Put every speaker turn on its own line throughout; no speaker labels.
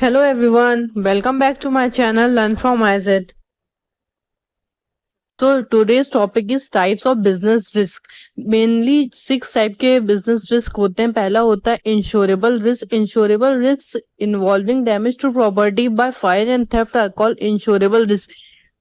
Hello everyone, welcome back to my channel Learn from IZ. So today's topic is types of business risk. Mainly 6 type के business risk होते हैं. पहला होता है insurable risk. Insurable risks involving damage to property by fire and theft are called insurable risk.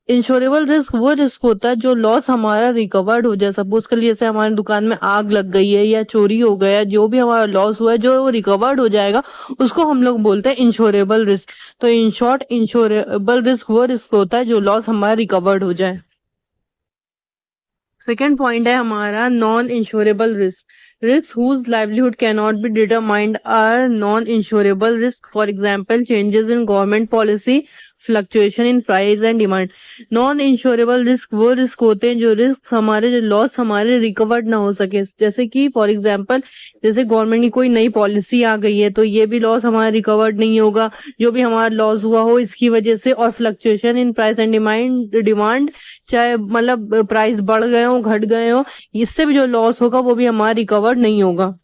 Insurable risk वो risk होता है जो लॉस हमारा रिकवर्ड हो जाए. सपोज कर लिए जैसे हमारी दुकान में आग लग गई है या चोरी हो गया, जो भी हमारा लॉस हुआ है जो वो रिकवर्ड हो जाएगा उसको हम लोग बोलते हैं इंश्योरेबल रिस्क. तो इन शॉर्ट इंश्योरेबल रिस्क वो रिस्क होता है जो लॉस हमारा रिकवर्ड हो जाए. सेकेंड पॉइंट है हमारा non insurable risk. Risk whose livelihood can not be determined are non insurable risk. For example changes in government policy, fluctuation in price and demand. Non insurable risk वो risk होते हैं जो risk हमारे जो loss हमारे recovered ना हो सके. जैसे कि फॉर एग्जाम्पल जैसे गवर्नमेंट की कोई नई पॉलिसी आ गई है तो ये भी लॉस हमारा रिकवर्ड नहीं होगा जो भी हमारा लॉस हुआ हो इसकी वजह से. और fluctuation in price and demand चाहे मतलब प्राइस बढ़ गए हो घट गए हो, इससे भी जो लॉस होगा वो भी हमारा रिकवर्ड नहीं होगा.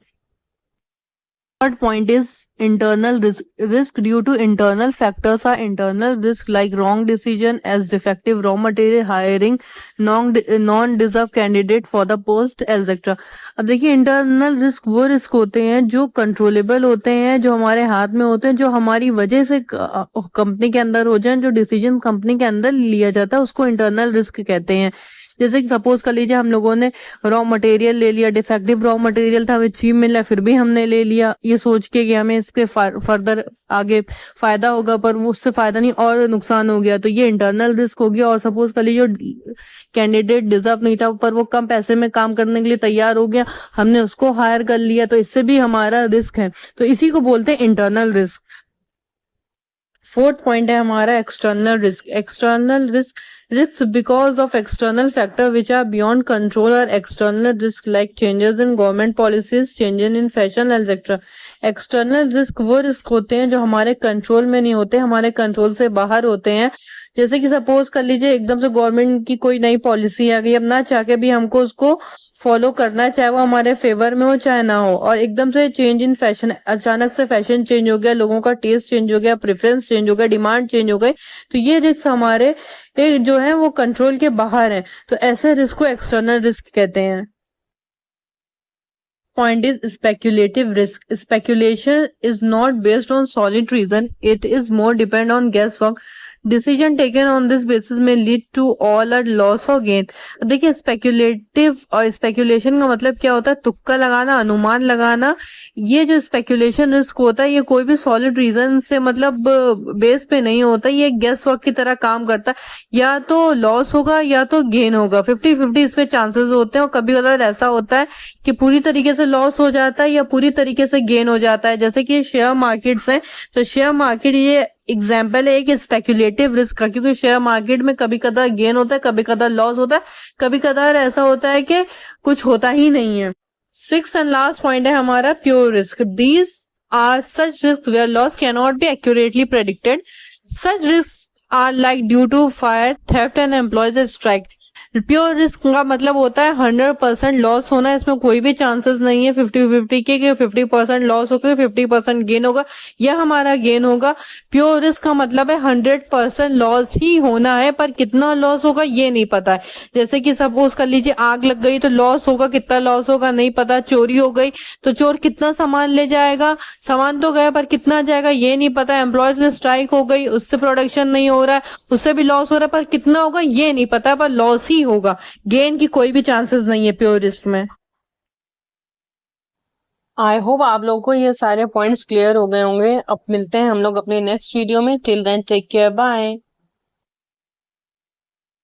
Third point is internal risk. Risk due to internal factors are internal risk like wrong decision as defective raw material, hiring non-deserved candidate for the post etc. अब देखिए इंटरनल रिस्क वो risk होते हैं जो controllable होते हैं, जो हमारे हाथ में होते हैं, जो हमारी वजह से कंपनी के अंदर हो जाए, जो डिसीजन कंपनी के अंदर लिया जाता है उसको इंटरनल रिस्क कहते हैं. जैसे कि सपोज कर लीजिए हम लोगों ने रॉ मटेरियल ले लिया, डिफेक्टिव रॉ मटेरियल था, हमें चीप मिला फिर भी हमने ले लिया ये सोच के कि हमें इसके फर्दर आगे फायदा होगा, पर वो उससे फायदा नहीं और नुकसान हो गया, तो ये इंटरनल रिस्क हो गया. और सपोज कर लीजिए कैंडिडेट डिजर्व नहीं था पर वो कम पैसे में काम करने के लिए तैयार हो गया, हमने उसको हायर कर लिया, तो इससे भी हमारा रिस्क है. तो इसी को बोलते हैं इंटरनल रिस्क. फोर्थ पॉइंट है हमारा external risk. External risk risks because of external factor which are beyond control or external risk like changes in government policies, changes in fashion etc. External risk वो risk होते हैं जो हमारे control में नहीं होते, हमारे कंट्रोल से बाहर होते हैं. जैसे कि सपोज कर लीजिए एकदम से गवर्नमेंट की कोई नई पॉलिसी आ गई, अब ना चाह के भी हमको उसको फॉलो करना, चाहे वो हमारे फेवर में हो चाहे ना हो. और एकदम से चेंज इन फैशन, अचानक से फैशन चेंज हो गया, लोगों का टेस्ट चेंज हो गया, प्रेफरेंस चेंज हो गया, डिमांड चेंज हो गई, तो ये रिस्क हमारे जो है वो कंट्रोल के बाहर है. तो ऐसे रिस्क को एक्सटर्नल रिस्क कहते हैं. Point is speculative risk. Speculation is not based on solid reason. It is more depend on guesswork. Decision taken on this basis may lead to all a loss or gain. देखिए speculative और speculation का मतलब क्या होता है, तुक्का लगाना, अनुमान लगाना. ये जो स्पेक्यूलेशन रिस्क होता है ये कोई भी सॉलिड रीजन से मतलब बेस पे नहीं होता, ये गेस वर्क की तरह काम करता है. या तो लॉस होगा या तो गेन होगा, 50-50 इसमें चांसेस होते हैं. और कभी कभार ऐसा होता है कि पूरी तरीके से लॉस हो जाता है या पूरी तरीके से गेन हो जाता है. जैसे कि शेयर मार्केट्स हैं, तो शेयर मार्केट ये एग्जाम्पल है एक स्पेक्यूलेटिव रिस्क का, क्योंकि शेयर मार्केट में कभी कदार गेन होता है, कभी कदार लॉस होता है, कभी कदार ऐसा होता है कि कुछ होता ही नहीं है. सिक्स एंड लास्ट पॉइंट है हमारा pure risk. These are such risk where loss can not be accurately predicted. Such risk are like due to fire, theft and employees strike. Pure risk का मतलब होता है 100% लॉस होना, इसमें कोई भी चांसेस नहीं है 50-50 के कि 50% लॉस होगा 50% गेन होगा या हमारा गेन होगा. प्योर रिस्क का मतलब है 100% लॉस ही होना है, पर कितना लॉस होगा ये नहीं पता है. जैसे कि सपोज कर लीजिए आग लग गई तो लॉस होगा, कितना लॉस होगा नहीं पता. चोरी हो गई तो चोर कितना सामान ले जाएगा, सामान तो गया पर कितना जाएगा ये नहीं पता. एम्प्लॉयज की स्ट्राइक हो गई, उससे प्रोडक्शन नहीं हो रहा है, उससे भी लॉस हो रहा है, पर कितना होगा ये नहीं पता, पर लॉस ही होगा, गेन की कोई भी चांसेस नहीं है प्योर रिस्क में. आई होप आप लोगों को ये सारे पॉइंट्स क्लियर हो गए होंगे. अब मिलते हैं हम लोग अपने नेक्स्ट वीडियो में. Till then take care, bye.